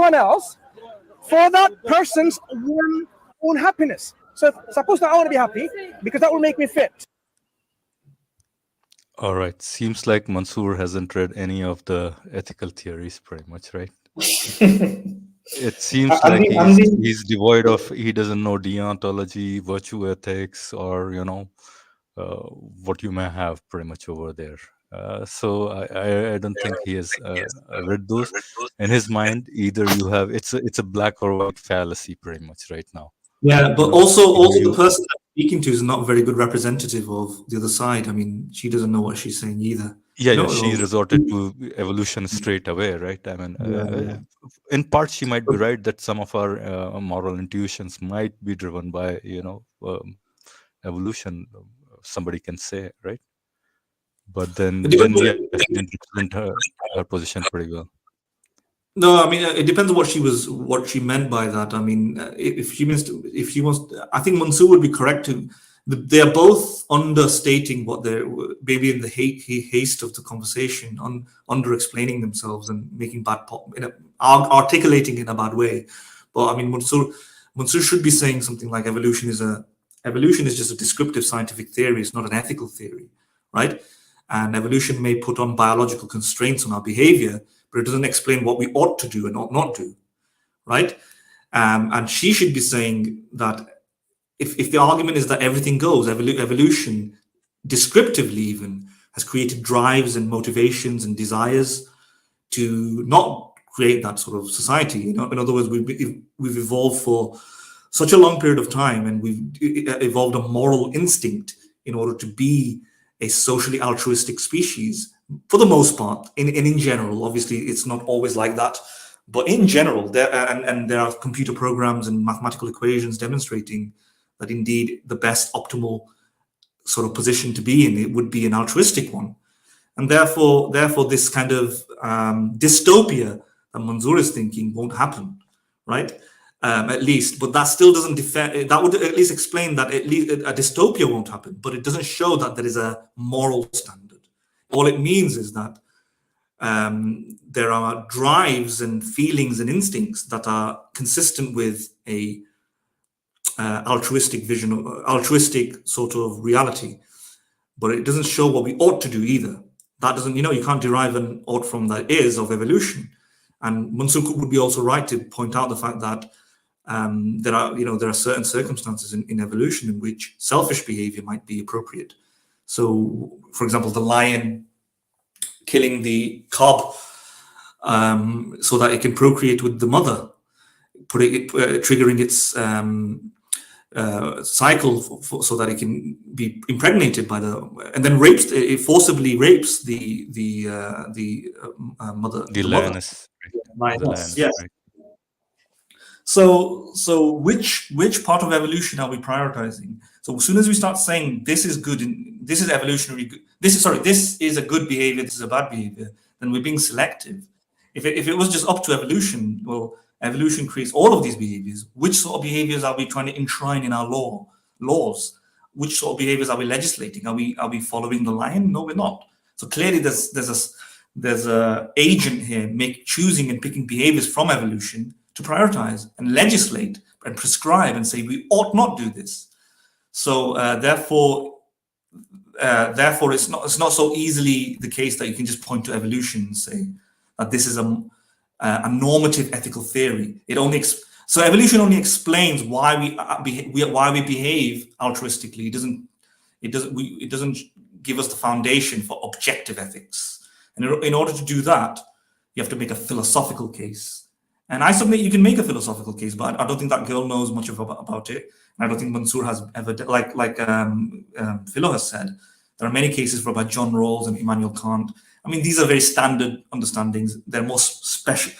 everyone else for that person's own happiness. So suppose that I want to be happy because that will make me fit. All right. Seems like Mansur hasn't read any of the ethical theories pretty much, right? It seems like he's devoid of, he doesn't know deontology, virtue ethics, or, what you may have pretty much over there. So I don't think he has read those. In his mind, either you have, it's a black or white fallacy pretty much right now. Yeah, but also the person I'm speaking to is not a very good representative of the other side. I mean, she doesn't know what she's saying either. Yeah, she resorted to evolution straight away, right? I mean, in part, she might be right that some of our moral intuitions might be driven by, evolution. Somebody can say, right? But then yeah, she didn't represent her position pretty well. No, I mean it depends on what she meant by that. I mean, if she wants, I think Mansur would be correct to. They are both understating what they're maybe in the haste of the conversation, under explaining themselves and making articulating in a bad way. But I mean, Mansur should be saying something like evolution is just a descriptive scientific theory. It's not an ethical theory, right? And evolution may put on biological constraints on our behavior, but it doesn't explain what we ought to do and ought not do, right? And she should be saying that if the argument is that everything goes, evolution, descriptively even, has created drives and motivations and desires to not create that sort of society. In other words, we've evolved for such a long period of time, and we've evolved a moral instinct in order to be a socially altruistic species, for the most part, and in general. Obviously, it's not always like that, but in general, there are computer programs and mathematical equations demonstrating that indeed the best optimal sort of position to be in, it would be an altruistic one. And therefore this kind of dystopia that Mansur is thinking won't happen, right? At least, but that still doesn't defend. That would at least explain that at least a dystopia won't happen, but it doesn't show that there is a moral standard. All it means is that there are drives and feelings and instincts that are consistent with a altruistic vision, altruistic sort of reality, but it doesn't show what we ought to do either. That doesn't, you can't derive an ought from the is of evolution. And Mansur would be also right to point out the fact that there are certain circumstances in evolution in which selfish behavior might be appropriate. So, for example, the lion killing the cub so that it can procreate with the mother, triggering its cycle so that it can be impregnated by and then forcibly rapes the mother. The lioness. Lioness, yes. Right. So which part of evolution are we prioritizing? So as soon as we start saying this is good and this is evolutionary good, this is a good behavior, this is a bad behavior, then we're being selective. If it was just up to evolution, well, evolution creates all of these behaviors. Which sort of behaviors are we trying to enshrine in our laws? Which sort of behaviors are we legislating? Are we following the line? No, we're not. So clearly there's a agent here choosing and picking behaviors from evolution to prioritize and legislate and prescribe and say we ought not do this. So therefore it's not so easily the case that you can just point to evolution and say that this is a normative ethical theory. So evolution only explains why we behave altruistically. It doesn't give us the foundation for objective ethics. And in order to do that, you have to make a philosophical case. And I submit you can make a philosophical case, but I don't think that girl knows much about it. And I don't think Mansur has ever, like Philo has said, there are many cases about John Rawls and Immanuel Kant. I mean, these are very standard understandings. They're more special.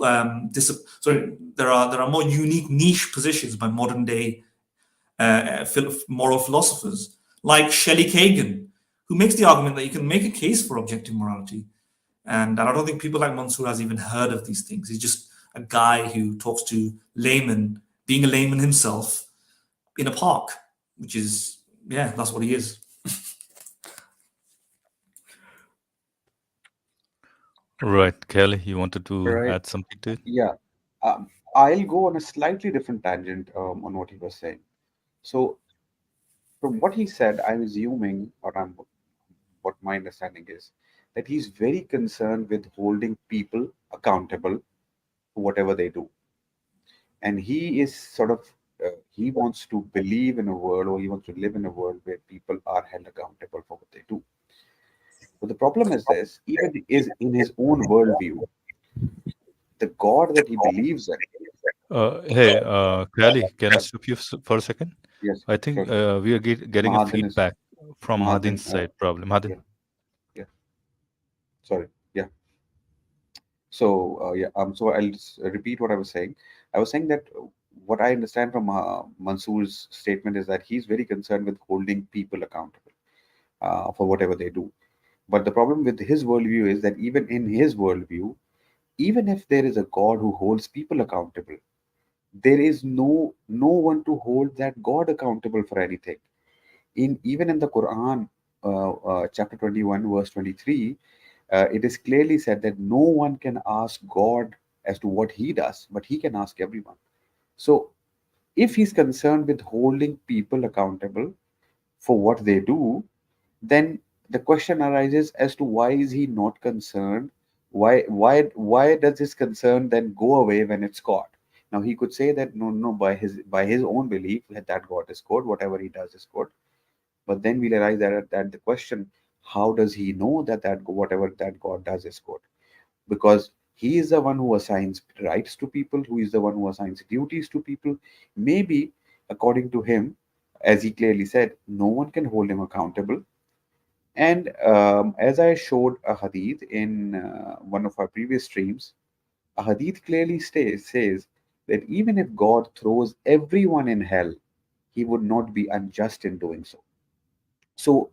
There are more unique niche positions by modern day moral philosophers, like Shelley Kagan, who makes the argument that you can make a case for objective morality. And I don't think people like Mansur has even heard of these things. He's just a guy who talks to laymen, being a layman himself, in a park, which is, that's what he is. Right, Kelly, you wanted to Right. add something to it? Yeah. I'll go on a slightly different tangent on what he was saying. So, from what he said, I'm assuming, what my understanding is, that he's very concerned with holding people accountable for whatever they do. And he is sort of, he wants to believe in a world, or he wants to live in a world where people are held accountable for what they do. But the problem is this, even is in his own worldview, the God that he believes in. Hey, Kelly, can I Sorry, stop you for a second? yes, I think sure, sure. we are getting a Mahadin is feedback from Mahadin. Mahadin's side, probably. Mahadin. Yeah, yeah. Sorry. Yeah. So yeah. So I'll just repeat what I was saying. I was saying that what I understand from Mansur's statement is that he's very concerned with holding people accountable for whatever they do. But the problem with his worldview is that even in his worldview, even if there is a God who holds people accountable, there is no one to hold that God accountable for anything. In even in the Quran, chapter 21, verse 23, it is clearly said that no one can ask God as to what He does, but He can ask everyone. So, if He's concerned with holding people accountable for what they do, then the question arises as to why is He not concerned? Why does His concern then go away when it's God? Now He could say that no, by his own belief that God is good, whatever He does is good. But then we realize that the question, how does he know that whatever that God does is good? Because he is the one who assigns rights to people, who is the one who assigns duties to people. Maybe, according to him, as he clearly said, no one can hold him accountable. And as I showed a hadith in one of our previous streams, a hadith clearly says that even if God throws everyone in hell, he would not be unjust in doing so. So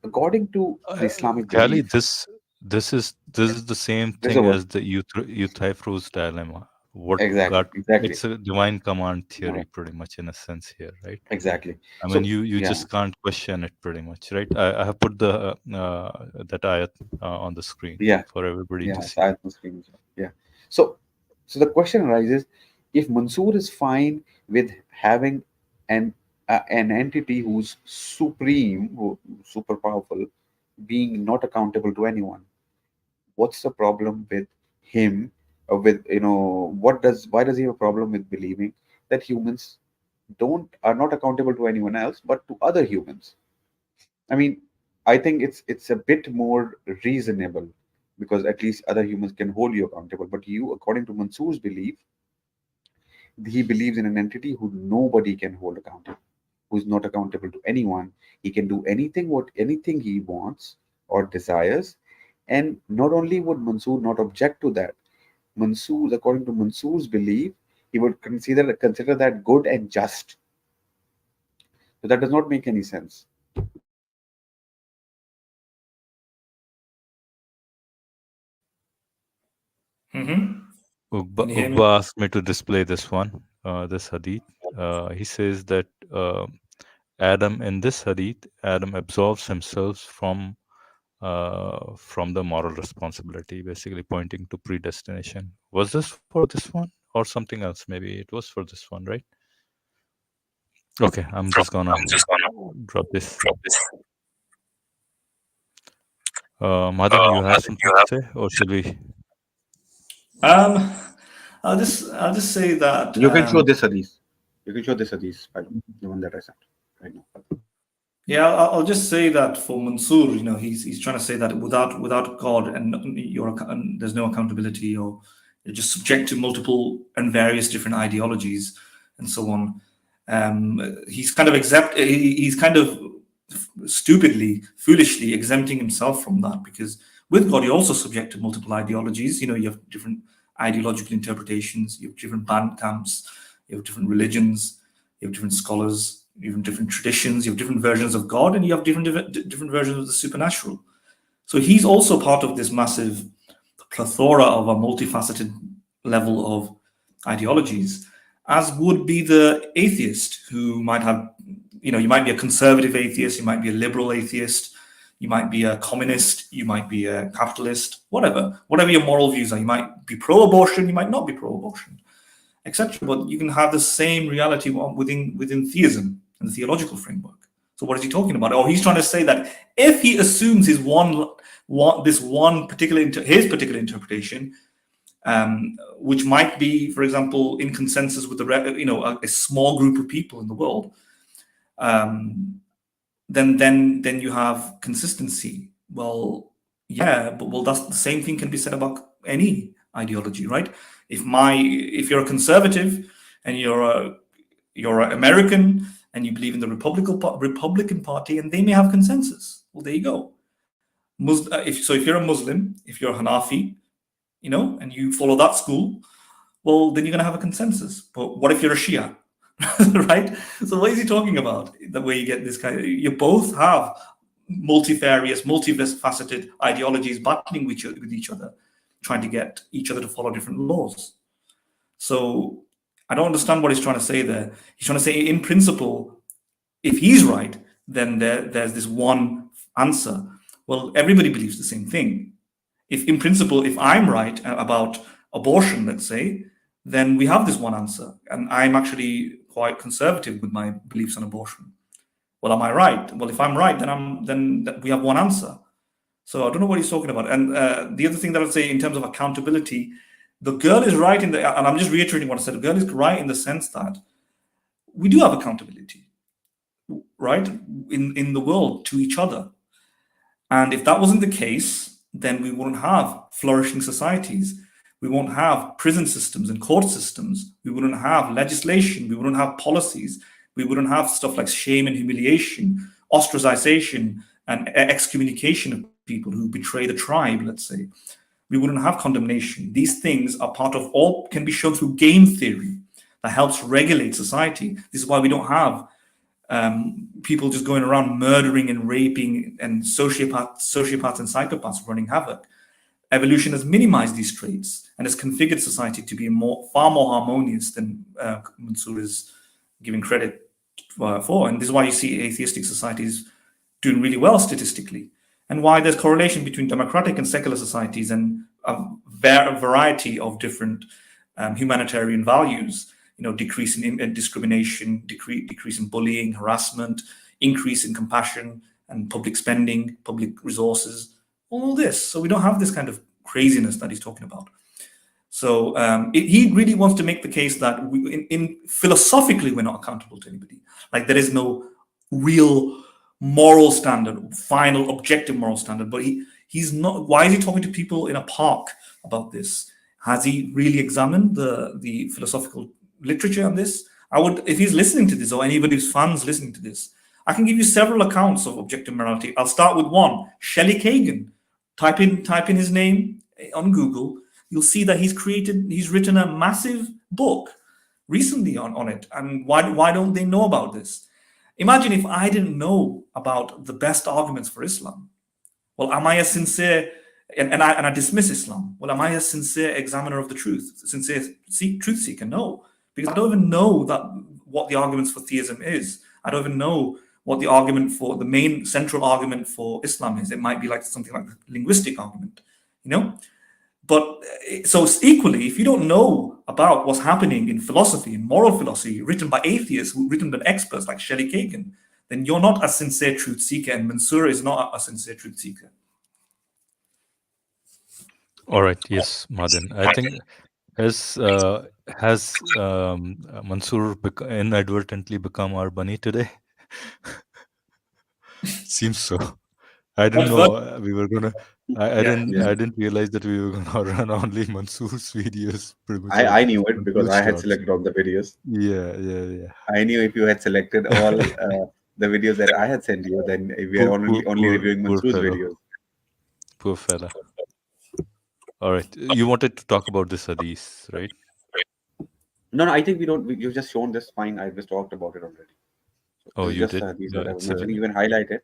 according to the Islamic Kelly, belief, this is the same there's a thing word. as the Euthyphro's dilemma. What Exactly, God, exactly. it's a divine command No, theory, pretty much in a sense here, right? exactly. I mean, So you yeah, just can't question it, pretty much, right? I have put the that ayat on the screen yeah, for everybody to yeah. see. Syed Muslim. Yeah. So, so the question arises: if Mansur is fine with having an an entity who's supreme, super powerful, being not accountable to anyone, what's the problem with him? With what does why does he have a problem with believing that humans don't are not accountable to anyone else but to other humans? I mean, I think it's a bit more reasonable because at least other humans can hold you accountable. But you, according to Mansur's belief, he believes in an entity who nobody can hold accountable, who's not accountable to anyone. He can do anything he wants or desires. And not only would Mansur not object to that, according to Mansur's belief, he would consider that good and just. So that does not make any sense. Hmm. Ugba, Can you hear me? Ugba asked me to display this one, this hadith. He says that Adam, in this hadith, Adam absolves himself from the moral responsibility, basically pointing to predestination. Was this for this one or something else? Maybe it was for this one, right? Okay, I'm just gonna I'm just gonna drop this. drop this. Madan, you have Madan, something you to have. say, or should we? Um, I'll just say that You can show this hadith. You can show this hadith, the one that I sent right now. yeah, I'll just say that for Mansur, he's trying to say that without God and and there's no accountability, or you're just subject to multiple and various different ideologies and so on. He's kind of he's kind of stupidly, foolishly exempting himself from that, because with God you're also subject to multiple ideologies. You have different ideological interpretations, you have different band camps, you have different religions, you have different scholars, you have different traditions, you have different versions of God, and you have different versions of the supernatural. So he's also part of this massive plethora of a multifaceted level of ideologies, as would be the atheist, who might have, you might be a conservative atheist, you might be a liberal atheist, you might be a communist, you might be a capitalist, whatever your moral views are. You might be pro-abortion, you might not be pro-abortion, etc. But you can have the same reality within theism and the theological framework. So what is he talking about? Or he's trying to say that if he assumes his particular interpretation, which might be, for example, in consensus with a small group of people in the world, then you have consistency. Well, yeah, but that's the same thing can be said about any ideology, right? If you're a conservative and you're an American and you believe in the Republican Party, and they may have consensus. Well, there you go. If you're a Muslim, if you're a Hanafi, and you follow that school, well, then you're going to have a consensus. But what if you're a Shia, right? So what is he talking about? The way you get this you both have multifaceted ideologies battling with each other, trying to get each other to follow different laws. So I don't understand what he's trying to say there. He's trying to say, in principle, if he's right, then there's this one answer. Well, everybody believes the same thing. In principle, if I'm right about abortion, let's say, then we have this one answer. And I'm actually quite conservative with my beliefs on abortion. Well, am I right? Well, if I'm right, then we have one answer. So I don't know what he's talking about. And the other thing that I'd say in terms of accountability, the girl is right and I'm just reiterating what I said, the girl is right in the sense that we do have accountability, right, in the world to each other. And if that wasn't the case, then we wouldn't have flourishing societies. We won't have prison systems and court systems. We wouldn't have legislation. We wouldn't have policies. We wouldn't have stuff like shame and humiliation, ostracization, and excommunication of people who betray the tribe, let's say. We wouldn't have condemnation. These things are can be shown through game theory that helps regulate society. This is why we don't have people just going around murdering and raping and sociopaths and psychopaths running havoc. Evolution has minimized these traits and has configured society to be far more harmonious than Mansur is giving credit for. And this is why you see atheistic societies doing really well statistically, and why there's correlation between democratic and secular societies and a variety of different humanitarian values. Decrease in discrimination, decrease in bullying, harassment, increase in compassion and public spending, public resources, all this. So we don't have this kind of craziness that he's talking about. So he really wants to make the case that philosophically we're not accountable to anybody. Like there is no real moral standard, final objective moral standard. But he's not. Why is he talking to people in a park about this? Has he really examined the philosophical literature on this? If he's listening to this, or anybody's fans listening to this, I can give you several accounts of objective morality. I'll start with one. Shelley Kagan. Type in his name on Google. You'll see that he's written a massive book recently on it. And why don't they know about this? Imagine if I didn't know about the best arguments for Islam. Well, am I a sincere, and I dismiss Islam? Well, am I a sincere examiner of the truth? Sincere truth seeker? No. Because I don't even know what the arguments for theism is. I don't even know what the main central argument for Islam is. It might be like something like a linguistic argument, But so equally, if you don't know about what's happening in philosophy, in moral philosophy, written by atheists, written by experts like Shelley Kagan, then you're not a sincere truth seeker, and Mansur is not a sincere truth seeker. All right. Yes, Madan. I think has Mansur inadvertently become our bunny today? Seems so. I didn't know we were gonna. I didn't realize that we were gonna run only Mansur's videos. I knew it because I had selected all the videos. Yeah. I knew if you had selected all the videos that I had sent you, then we are only reviewing Mansur's videos. Poor fella. All right, you wanted to talk about this hadith, right? No, I think we don't. You've just shown this. Fine, I just talked about it already. So you did. Even highlighted.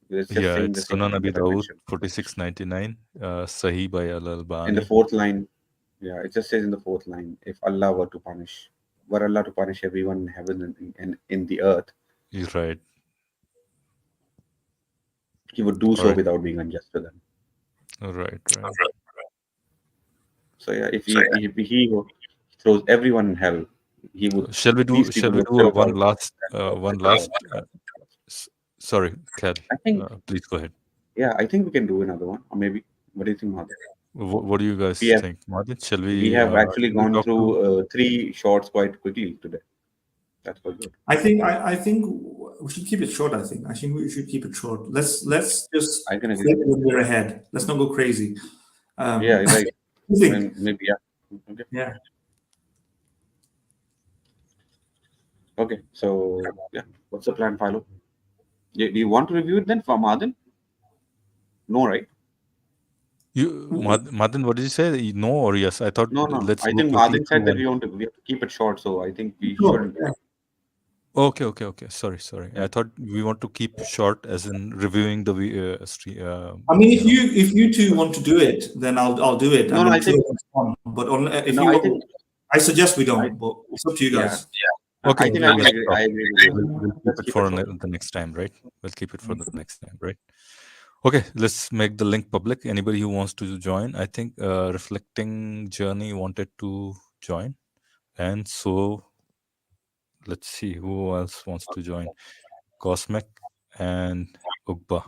It's Sunan Abi Dawud 4699, Sahih by Al-Albani. In the fourth line, it just says in the fourth line, if Allah were Allah to punish everyone in heaven and in the earth. He's right. he would do so Alright. without being unjust to them. Right. So yeah, if he throws everyone in hell, he would. Shall we These do people would one still last? Sorry, Khad. I think, Please go ahead. yeah, I think we can do another one, or maybe. What do you think, Madhav? What do you guys We have think, Martin? Shall we we? have actually Shall we gone talk to? through 3 shorts quite quickly today. That's quite good. I think we should keep it short. I think we should keep it short. Let's just I can agree. flip when we're ahead. Let's not go crazy. Yeah, right. You think? Maybe, yeah. Okay. Yeah. Okay. So yeah, what's the plan, Philo? Do you want to review it then for Madhan? No, right? Martin, what did you say? No or yes? I thought No. let's I go think quickly Madhan said through that one. we have to keep it short, so I think we Sure, shouldn't. yeah. Okay. Sorry. Yeah. I thought we want to keep short, as in reviewing the I mean, if you two want to do it, then I'll do it. No, and I then think. two of us on. But if No, you I want, think. I suggest we I, don't. But it's up to you yeah. guys. Okay, I think let's agree. stop. I agree with you. We'll keep Let's it keep for it short. the next time, right? We'll keep it for the next time, right? Okay, let's make the link public. Anybody who wants to join, I think Reflecting Journey wanted to join, and so let's see who else wants to join. Cosmic and Ugba.